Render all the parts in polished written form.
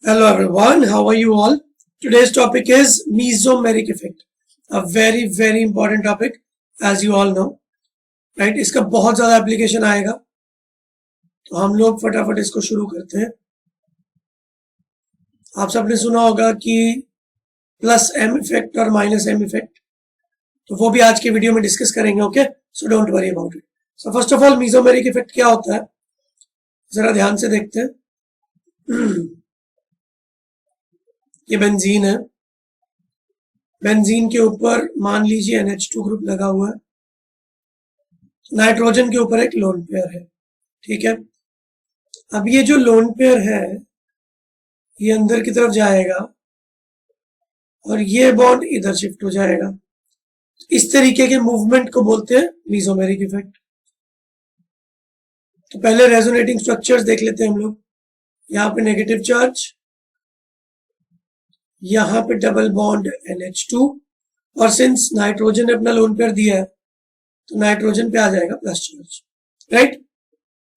Hello everyone, how are you all? Today's topic is mesomeric effect. A very important topic as you all know. Right? इसका बहुत ज़्यादा application आएगा, तो हम लोग फटाफट इसको शुरू करते हैं। आप सबने सुना होगा कि प्लस एम इफेक्ट और माइनस एम इफेक्ट, तो वो भी आज के वीडियो में डिस्कस करेंगे। Okay, so don't worry about it. So first of all mesomeric effect क्या होता है, जरा ध्यान से देखते हैं। ये बेंजीन है, बेंजीन के ऊपर मान लीजिए NH2 ग्रुप लगा हुआ है, नाइट्रोजन के ऊपर एक लोन पेयर है। ठीक है, अब ये जो लोन पेयर है ये अंदर की तरफ जाएगा और ये बॉन्ड इधर शिफ्ट हो जाएगा। इस तरीके के मूवमेंट को बोलते हैं मेसोमेरिक इफेक्ट। तो पहले रेजोनेटिंग स्ट्रक्चर्स देख लेते हैं हम लोग। यहाँ पे नेगेटिव चार्ज, यहाँ पे डबल बॉन्ड NH2, और सिंस नाइट्रोजन ने अपना लोन पेयर दिया है तो नाइट्रोजन पे आ जाएगा प्लस चार्ज। राइट,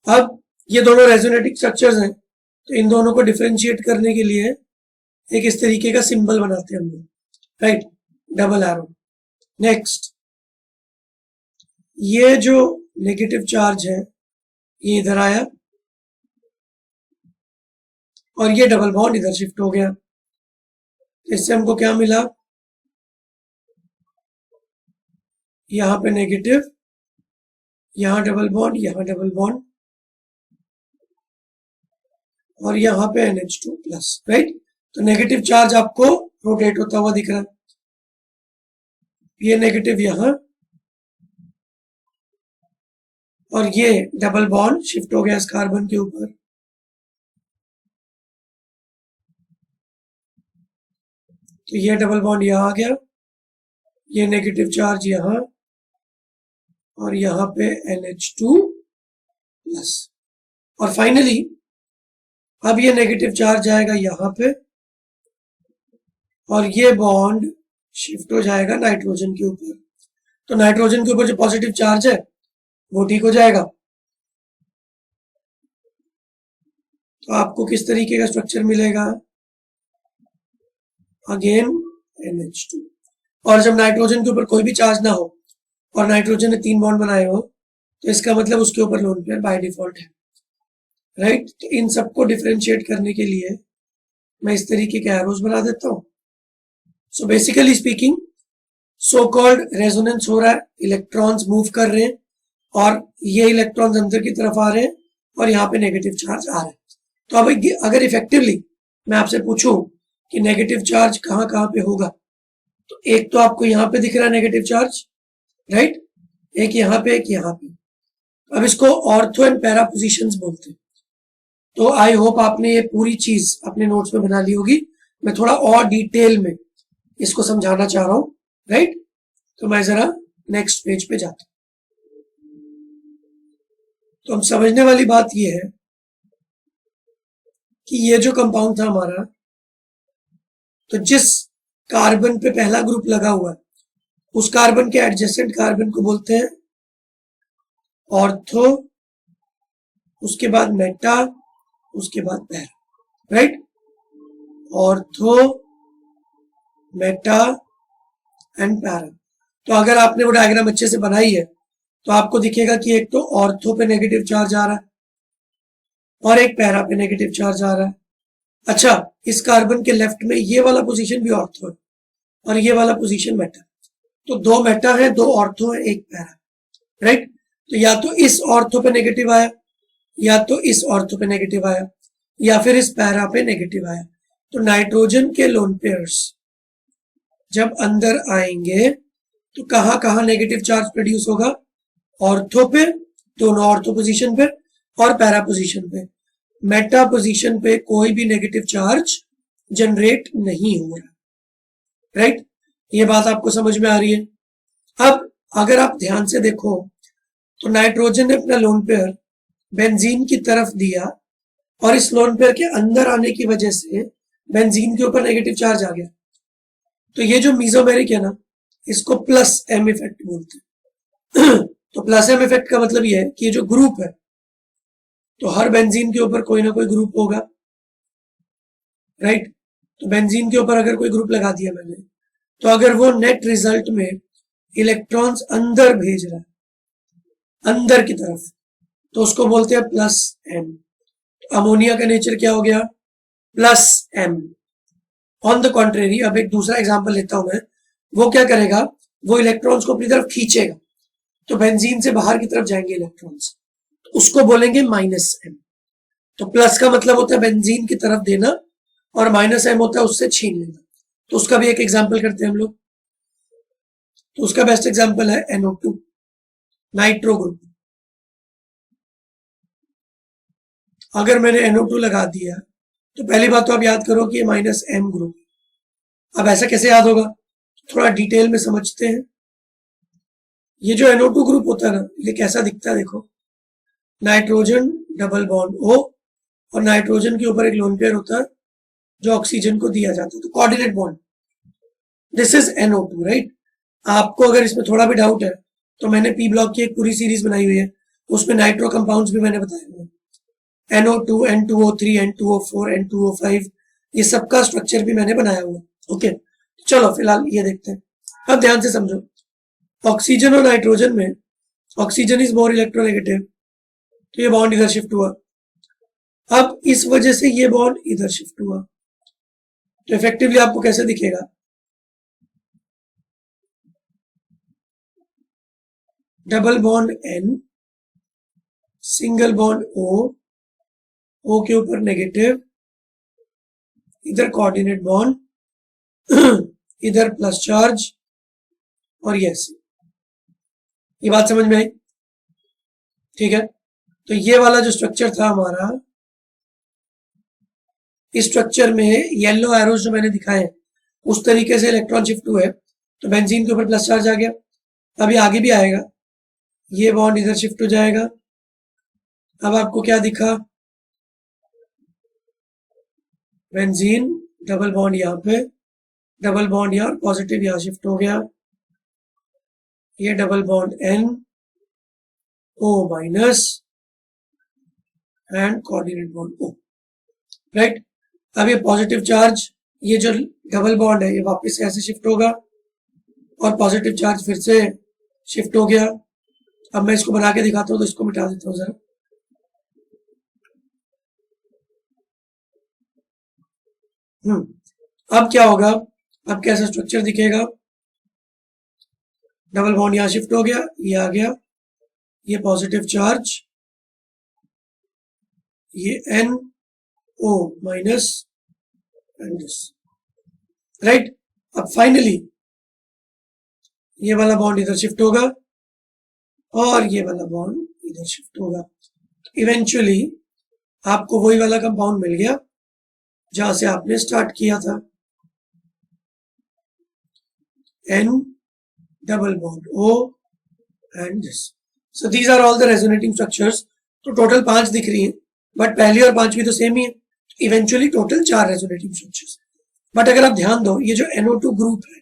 अब ये दोनों रेजोनेटिंग स्ट्रक्चर्स हैं, तो इन दोनों को डिफरेंशिएट करने के लिए एक इस तरीके का सिंबल बनाते हैं हम लोग। Right, double arrow. नेक्स्ट, ये जो नेगेटिव चार्ज है ये इधर आया और ये डबल बॉन्ड इधर शिफ्ट हो गया। इससे हमको क्या मिला, यहां पे नेगेटिव, यहां डबल बॉन्ड, यहां डबल बॉन्ड, और यहां पे NH2 प्लस। राइट, तो नेगेटिव चार्ज आपको रोटेट होता हुआ दिख रहा है। ये नेगेटिव यहां और ये डबल बॉन्ड शिफ्ट हो गया इस कार्बन के ऊपर। तो ये डबल बॉन्ड यहां आ गया, ये नेगेटिव चार्ज यहां और यहां पे NH2 प्लस, और फाइनली अब ये नेगेटिव चार्ज जाएगा यहां पे और ये बॉन्ड शिफ्ट हो जाएगा नाइट्रोजन के ऊपर। तो नाइट्रोजन के ऊपर जो पॉजिटिव चार्ज है वो ठीक हो जाएगा। तो आपको किस तरीके का स्ट्रक्चर मिलेगा, अगेन NH2, और जब नाइट्रोजन के ऊपर कोई भी चार्ज ना हो और नाइट्रोजन ने 3 बॉन्ड बनाए हो तो इसका मतलब उसके ऊपर लोन पेयर बाय डिफॉल्ट है। राइट, तो इन सबको डिफरेंशिएट करने के लिए मैं इस तरीके के एरोज बना देता हूं। So basically speaking, so called resonance हो रहा है, इलेक्ट्रॉन्स मूव कर रहे हैं और ये इलेक्ट्रॉन्स अंदर की तरफ आ रहे हैं और यहाँ पे नेगेटिव चार्ज आ रहा है। तो अब अगर इफेक्टिवली मैं आपसे पूछूं कि नेगेटिव चार्ज कहाँ कहाँ पे होगा, तो एक तो आपको यहाँ पे दिख रहा है नेगेटिव चार्ज, राइट, एक यहाँ पे, एक यहाँ पे। अब इसको ऑर्थो एंड पैरा पोजिशंस बोलते हैं। तो आई होप आपने ये पूरी चीज अपने नोट्स में बना ली होगी। मैं थोड़ा और डिटेल में इसको समझाना चाह रहा हूं। राइट, तो मैं जरा नेक्स्ट पेज पे जाता हूं। तो हम समझने वाली बात ये है कि ये जो कंपाउंड था हमारा, तो जिस कार्बन पे पहला ग्रुप लगा हुआ है उस कार्बन के एडजेसेंट कार्बन को बोलते हैं ऑर्थो, उसके बाद मेटा, उसके बाद para. Right, ortho, Meta and para. तो अगर आपने वो डायग्राम अच्छे से बनाई है तो आपको दिखेगा कि एक तो ऑर्थो पे नेगेटिव चार्ज आ रहा है और एक पैरा पे नेगेटिव चार्ज आ रहा है। अच्छा, इस कार्बन के लेफ्ट में ये वाला पोजीशन भी ऑर्थो है और ये वाला पोजीशन मेटा। तो 2 मेटा है, 2 ऑर्थो है, एक पैरा। राइट, तो या तो इस ऑर्थो पे नेगेटिव आया, या तो इस ऑर्थो पे नेगेटिव आया, या फिर इस पैरा पे नेगेटिव आया। तो नाइट्रोजन के लोन पेयर्स जब अंदर आएंगे तो कहां कहां नेगेटिव चार्ज प्रोड्यूस होगा, ऑर्थो पे, दोनों ऑर्थो पोजीशन पे, और पैरा पोजीशन पे। मेटा पोजीशन पे कोई भी नेगेटिव चार्ज जनरेट नहीं हो रहा। राइट, ये बात आपको समझ में आ रही है। अब अगर आप ध्यान से देखो तो नाइट्रोजन ने अपना लोन पेयर बेंजीन की तरफ दिया और इस लोन पेयर के अंदर आने की वजह से बेंजीन के ऊपर नेगेटिव चार्ज आ गया। तो ये जो मेसोमेरिक है ना, इसको प्लस एम इफेक्ट बोलते हैं। तो प्लस एम इफेक्ट का मतलब ये है कि ये जो ग्रुप है, तो हर बेंजीन के ऊपर कोई ना कोई ग्रुप होगा। राइट। तो बेंजीन के ऊपर अगर कोई ग्रुप लगा दिया मैंने, तो अगर वो नेट रिजल्ट में इलेक्ट्रॉन्स अंदर भेज रहा है, अंदर की तरफ, तो उसको बोलते हैं प्लस एम। तो अमोनिया का नेचर क्या हो गया? Plus M. On the contrary, अब एक दूसरा एग्जांपल लेता हूं मैं, वो क्या करेगा? वो इलेक्ट्रॉन्स को अपनी तरफ खींचेगा, तो बेंजीन से बाहर की तरफ जाएंगे इलेक्ट्रॉन्स, तो उसको बोलेंगे माइनस एम। तो प्लस का मतलब होता है बेंजीन की तरफ देना, और माइनस एम होता है उससे छीन लेना। तो उसका भी एक एग्जांपल करते हैं हम लोग। तो उसका बेस्ट एग्जांपल है NO2, नाइट्रो ग्रुप। अगर मैंने NO2 लगा दिया, तो पहली बात तो आप याद करो कि ये माइनस एम ग्रुप। अब ऐसा कैसे याद होगा? थोड़ा डिटेल में समझते हैं। ये जो NO2 ग्रुप होता है ना, ये कैसा दिखता है देखो। नाइट्रोजन डबल बॉन्ड O, और नाइट्रोजन के ऊपर एक लोन पेयर होता है जो ऑक्सीजन को दिया जाता है, तो coordinate bond. This is NO2, right. आपको अगर इसमें थोड़ा भी डाउट है, तो मैंने पी ब्लॉक की एक पूरी सीरीज बनाई हुई है, उसमें नाइट्रो कंपाउंड्स भी मैंने बताए हुए हैं। NO2, N2O3, N2O4, N2O5, ये सबका स्ट्रक्चर भी मैंने बनाया हुआ है। ओके, चलो फिलहाल ये देखते हैं। अब ध्यान से समझो, ऑक्सीजन और नाइट्रोजन में ऑक्सीजन इज मोर इलेक्ट्रोनेगेटिव, तो ये बॉन्ड इधर शिफ्ट हुआ। अब इस वजह से ये बॉन्ड इधर शिफ्ट हुआ, तो इफेक्टिवली आपको कैसे दिखेगा? Double bond N, single bond O के ऊपर नेगेटिव, इधर कोऑर्डिनेट बॉन्ड, इधर प्लस चार्ज, और ये बात समझ में आई? ठीक है। तो ये वाला जो स्ट्रक्चर था हमारा, इस स्ट्रक्चर में येलो एरोज जो मैंने दिखाए उस तरीके से इलेक्ट्रॉन शिफ्ट हुए, तो बेंजीन के ऊपर प्लस चार्ज आ गया। अभी आगे भी आएगा, ये बॉन्ड इधर शिफ्ट हो जाएगा। अब आपको क्या दिखा? बेंजीन डबल बॉन्ड यहाँ पे, डबल बॉन्ड यहाँ, पॉजिटिव यहाँ शिफ्ट हो गया। ये double bond N, O minus, and coordinate bond O, right. अब ये पॉजिटिव चार्ज, ये जो डबल बॉन्ड है, ये वापस से ऐसे शिफ्ट होगा, और पॉजिटिव चार्ज फिर से शिफ्ट हो गया। अब मैं इसको बना के दिखाता हूं, तो इसको मिटा देता हूं जरा। अब क्या होगा? अब कैसा स्ट्रक्चर दिखेगा? डबल बॉन्ड यहां शिफ्ट हो गया, ये आ गया, ये पॉजिटिव चार्ज, ये NO minus, and this, right. अब फाइनली ये वाला बॉन्ड इधर शिफ्ट होगा, और ये वाला बॉन्ड इधर शिफ्ट होगा। इवेंचुअली आपको वही वाला कंपाउंड मिल गया जहां से आपने स्टार्ट किया था, N double bond O and this. So these are all the resonating structures. तो टोटल 5 दिख रही हैं, बट पहली और 5वीं तो सेम ही है। Eventually total 4 resonating structures. But अगर आप ध्यान दो, ये जो NO2 ग्रुप है,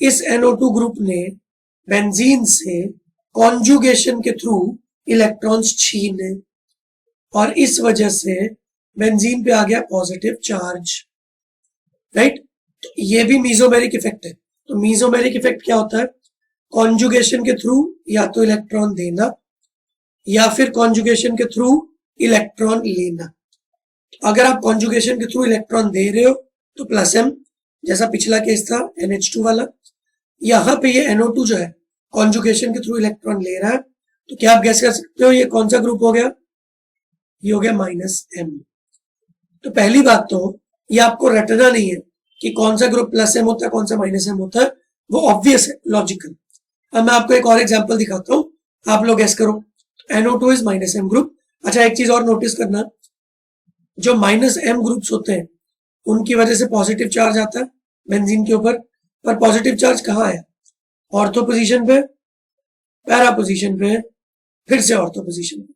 इस NO2 ग्रुप ने बेंजीन से कॉन्जुगेशन के थ्रू इलेक्ट्रॉन्स छीने, और इस वजह से बेंजीन पे आ गया पॉजिटिव चार्ज, राइट। तो ये भी मीजोमेरिक इफेक्ट है। तो मीजोमेरिक इफेक्ट क्या होता है? कॉन्जुगेशन के थ्रू या तो इलेक्ट्रॉन देना, या फिर कॉन्जुगेशन के थ्रू इलेक्ट्रॉन लेना। अगर आप कॉन्जुगेशन के थ्रू इलेक्ट्रॉन दे रहे हो, तो प्लस M, जैसा पिछला केस था NH2 वाला। यहां पे ये NO2 जो है, कॉन्जुगेशन के थ्रू इलेक्ट्रॉन ले रहा है, तो क्या आप गैस कर सकते हो ये कौन सा ग्रुप हो गया? ये हो गया माइनस M। तो पहली बात तो ये आपको रटना नहीं है कि कौन सा ग्रुप प्लस M होता है, कौन सा माइनस M होता है, वो ऑब्वियस है, लॉजिकल। अब मैं आपको एक और एग्जांपल दिखाता हूं, आप लोग गैस करो। NO2 is minus M group. अच्छा, एक चीज और नोटिस करना, जो माइनस M ग्रुप्स होते हैं उनकी वजह से पॉजिटिव चार्ज आता है बेंजीन के ऊपर, पर पॉजिटिव चार्ज कहाँ आया? ऑर्थो पोजीशन पे, पैरा पोजीशन पे, फिर से ऑर्थो पोजीशन पे।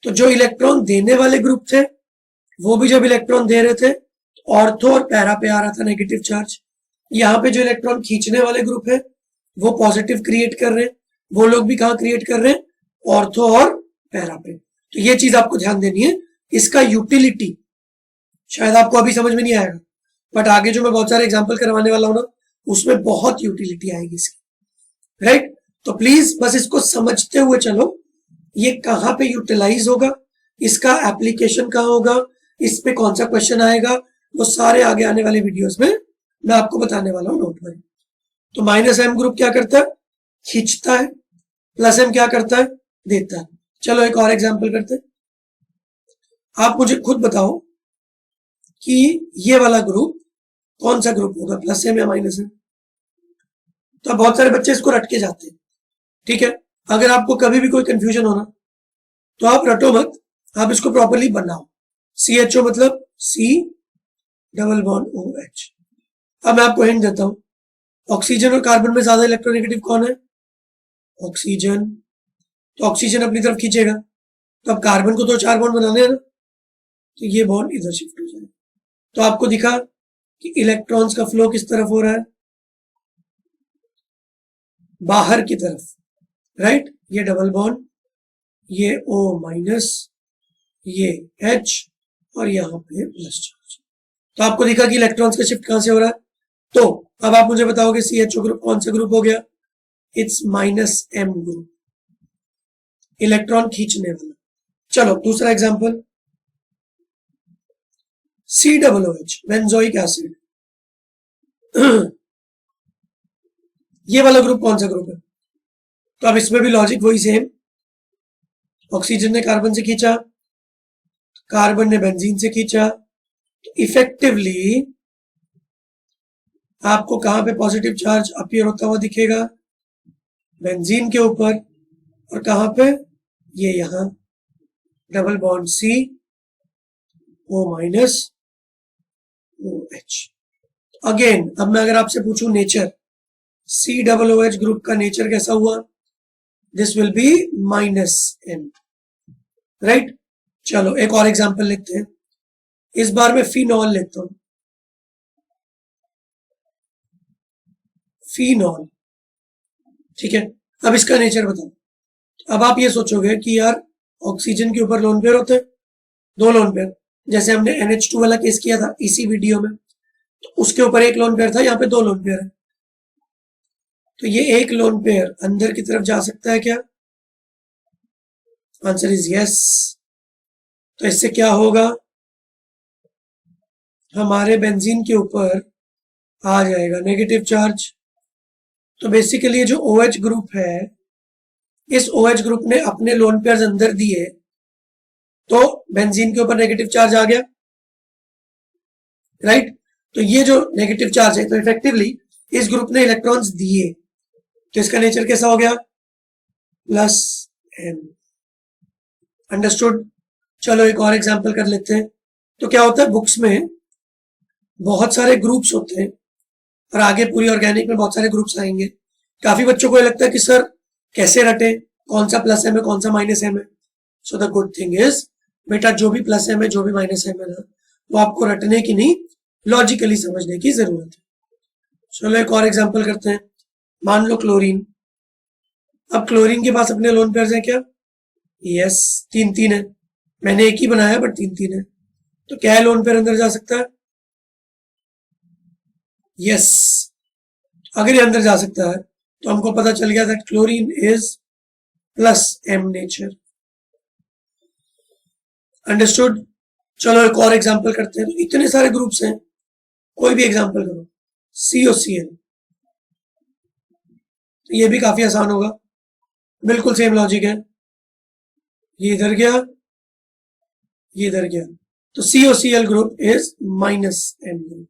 तो जो इलेक्ट्रॉन देने वाले ग्रुप थे, वो भी जब इलेक्ट्रॉन दे रहे थे, ऑर्थो और पैरा पे आ रहा था नेगेटिव चार्ज। यहाँ पे जो इलेक्ट्रॉन खींचने वाले ग्रुप है, वो पॉजिटिव क्रिएट कर रहे हैं, वो लोग भी कहाँ क्रिएट कर रहे हैं? ऑर्थो और पैरा पे। तो ये चीज आपको ध्यान देनी है। इसका यूटिलिटी शायद आपको अभी समझ में नहीं आएगा, बट आगे जो मैं बहुत सारे एग्जाम्पल करवाने वाला हूं ना, उसमें बहुत यूटिलिटी आएगी इसकी, राइट। तो प्लीज बस इसको समझते हुए चलो, ये कहां पे यूटिलाइज होगा, इसका एप्लीकेशन कहां होगा, इस पे कौन सा क्वेश्चन आएगा, वो सारे आगे आने वाले वीडियोस में मैं आपको बताने वाला हूं, नोट में। तो माइनस एम ग्रुप क्या करता है, खींचता है, प्लस एम क्या करता है, देता है। चलो एक और एग्जांपल करते हैं। आप मुझे खुद बताओ कि ये वाला ग्रुप कौन सा ग्रुप होगा, प्लस एम या माइनस एम। तो बहुत सारे बच्चे इसको रट के जाते हैं, ठीक है। अगर आपको कभी भी कोई कंफ्यूजन हो ना, तो आप रटो मत, आप इसको प्रॉपरली बनाओ। CHO मतलब C डबल बॉन्ड OH। अब मैं आपको हिंट देता हूं, ऑक्सीजन और कार्बन में ज्यादा इलेक्ट्रोनेगेटिव कौन है, ऑक्सीजन। तो ऑक्सीजन अपनी तरफ खींचेगा, तो अब कार्बन को तो 4 बॉन्ड बनाने हैं ना, तो ये बॉन्ड इधर शिफ्ट हो जाएगा। तो आपको दिखा कि इलेक्ट्रॉन्स का फ्लो किस तरफ हो रहा है, बाहर की तरफ, राइट। ये डबल बॉन्ड, ये O माइनस, ये H और यहां पे प्लस चार्ज। तो आपको दिखा कि इलेक्ट्रॉन्स का शिफ्ट कहां से हो रहा है। तो अब आप मुझे बताओगे CHO ग्रुप कौन सा ग्रुप हो गया, it's minus M group, electron खींचने वाला। चलो दूसरा एग्जांपल, COOH बेंजोइक एसिड। ये वाला ग्रुप कौन सा ग्रुप है, तो अब इसमें भी लॉजिक वही सेम, ऑक्सीजन ने कार्बन से खींचा, कार्बन ने बेंजीन से खींचा, तो इफेक्टिवली आपको कहां पे पॉजिटिव चार्ज अपीयर होता हुआ दिखेगा, बेंजीन के ऊपर, और कहां पे, ये यहां double bond C O minus OH। Again अब मैं अगर आपसे पूछूं नेचर, COOH ग्रुप का नेचर कैसा हुआ, this will be minus M, right. चलो एक और एग्जांपल लेते हैं, इस बार मैं फिनॉल लेता हूं, फिनॉल, ठीक है। अब इसका नेचर बताओ। अब आप ये सोचोगे कि यार ऑक्सीजन के ऊपर लोन पेयर होते हैं, 2 लोन पेयर, जैसे हमने NH2 वाला केस किया था इसी वीडियो में, तो उसके ऊपर 1 लोन पेयर था, यहाँ पे 2 लोन पेयर है। तो ये 1 लोन पेयर अंदर की तरफ जा सकता है क्या, आंसर इज यस। तो इससे क्या होगा, हमारे बेंजीन के ऊपर आ जाएगा नेगेटिव चार्ज। तो बेसिकली जो OH ग्रुप है, इस OH ग्रुप ने अपने लोन पेयर्स अंदर दिए, तो बेंजीन के ऊपर नेगेटिव चार्ज आ गया, राइट। तो ये जो नेगेटिव चार्ज है, तो इफेक्टिवली इस ग्रुप ने इलेक्ट्रॉन्स दिए, तो इसका नेचर कैसा हो गया, प्लस M। अंडरस्टूड। चलो एक और एग्जांपल कर लेते हैं। तो क्या होता है, बुक्स में बहुत सारे ग्रुप्स होते हैं, और आगे पूरी ऑर्गेनिक में बहुत सारे ग्रुप्स आएंगे। काफी बच्चों को लगता है कि सर कैसे रटे, कौन सा प्लस एम है, कौन सा माइनस एम है। So the good thing is, बेटा जो भी प्लस एम है, जो भी माइनस एम है ना, वो आपको रटने की नहीं, लॉजिकली समझने की जरूरत है। चलो एक और एग्जांपल करते हैं। मान लो क्लोरीन। अब क्लोरीन के पास अपने लोन पेयर्स हैं क्या, यस, 3-3 है। मैंने एक ही बनाया बट 3-3 है। तो क्या है, लोन पेयर अंदर जा सकता है, यस। अगर ये अंदर जा सकता है तो हमको पता चल गया that chlorine is plus M nature. Understood. चलो एक और एग्जांपल करते हैं। तो इतने सारे ग्रुप्स हैं, कोई भी एग्जांपल करो। COCl, तो ये भी काफी आसान होगा, बिल्कुल सेम लॉजिक है। ये इधर गया, ये इधर गया, तो COCl group is minus M group.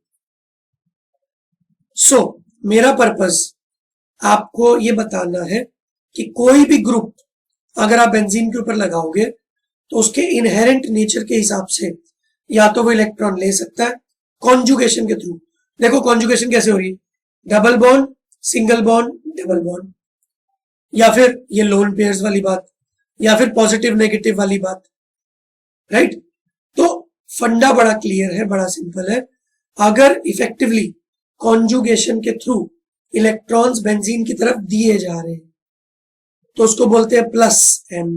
So मेरा पर्पस आपको ये बताना है कि कोई भी ग्रुप अगर आप बेंजीन के ऊपर लगाओगे, तो उसके इनहेरेंट नेचर के हिसाब से या तो वो इलेक्ट्रॉन ले सकता है कॉन्जुगेशन के थ्रू। देखो कॉन्जुगेशन कैसे हो रही है, double bond, single bond, double bond, या फिर ये लोन पेयर्स वाली बात, या फिर पॉजिटिव नेगेटिव वाली बात, राइट। तो फंडा बड़ा क्लियर है, बड़ा सिंपल है। अगर इफेक्टिवली कॉन्जुगेशन के थ्रू इलेक्ट्रॉन्स बेंजीन की तरफ दिए जा रहे हैं, तो उसको बोलते हैं प्लस M।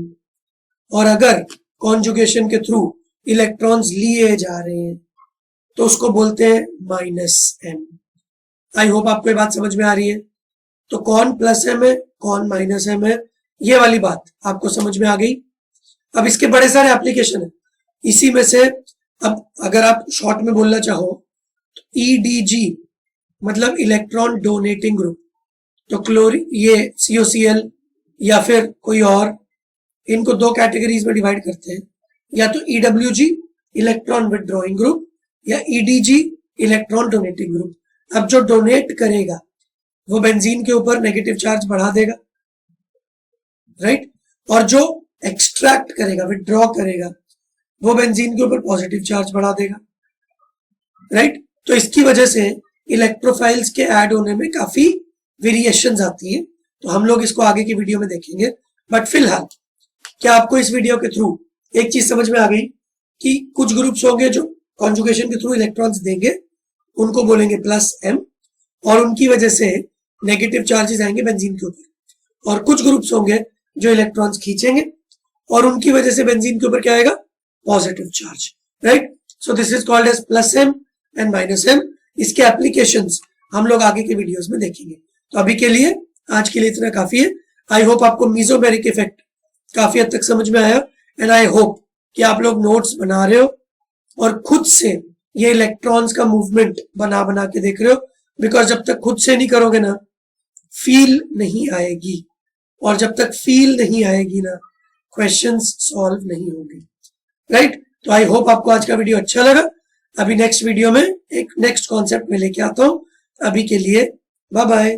और अगर कॉन्जुगेशन के थ्रू इलेक्ट्रॉन्स लिए जा रहे हैं, तो उसको बोलते हैं -m। आई होप आपको ये बात समझ में आ रही है। तो कौन +m है, कौन -m है, ये वाली बात आपको समझ में आ गई। अब इसके बड़े सारे एप्लीकेशन है, इसी में से अब अगर आप शॉर्ट में बोलना चाहो तो EDG मतलब इलेक्ट्रॉन डोनेटिंग ग्रुप, तो ये COCl या फिर कोई और, इनको दो कैटेगरीज में डिवाइड करते हैं, या तो EWG इलेक्ट्रॉन विथड्रॉइंग ग्रुप या EDG इलेक्ट्रॉन डोनेटिंग ग्रुप। अब जो डोनेट करेगा वो बेंजीन के ऊपर नेगेटिव चार्ज बढ़ा देगा, राइट, और जो एक्सट्रैक्ट करेगा, विथड्रॉ करेगा, वो बेंजीन के ऊपर पॉजिटिव चार्ज बढ़ा देगा, राइट। तो इसकी वजह से इलेक्ट्रोफाइल्स के ऐड होने में काफी वेरिएशंस आती हैं, तो हम लोग इसको आगे की वीडियो में देखेंगे। बट फिलहाल क्या आपको इस वीडियो के थ्रू एक चीज समझ में आ गई कि कुछ ग्रुप्स होंगे जो कॉन्जुगेशन के थ्रू इलेक्ट्रॉन्स देंगे, उनको बोलेंगे +m, और उनकी वजह से नेगेटिव चार्जेस आएंगे बेंजीन के ऊपर, और कुछ ग्रुप्स होंगे जो इलेक्ट्रॉन्स खींचेंगे और उनकी वजह से बेंजीन के ऊपर क्या आएगा, positive charge, right. So this is called as +m and -m। इसके एप्लीकेशंस हम लोग आगे के वीडियोस में देखेंगे। तो अभी के लिए, आज के लिए इतना काफी है। आई होप आपको मीसोबेरिक इफेक्ट काफी हद तक समझ में आया, एंड आई होप कि आप लोग नोट्स बना रहे हो और खुद से ये इलेक्ट्रॉन्स का मूवमेंट बना बना के देख रहे हो, बिकॉज जब तक खुद से नहीं करोगे ना, फील नहीं आएगी, और जब तक फील नहीं आएगी ना, क्वेश्चंस सॉल्व नहीं होंगे, राइट। तो आई होप आपको आज का वीडियो अच्छा लगा। अभी नेक्स्ट वीडियो में एक नेक्स्ट कॉन्सेप्ट में लेके आता हूं। अभी के लिए बाय बाय।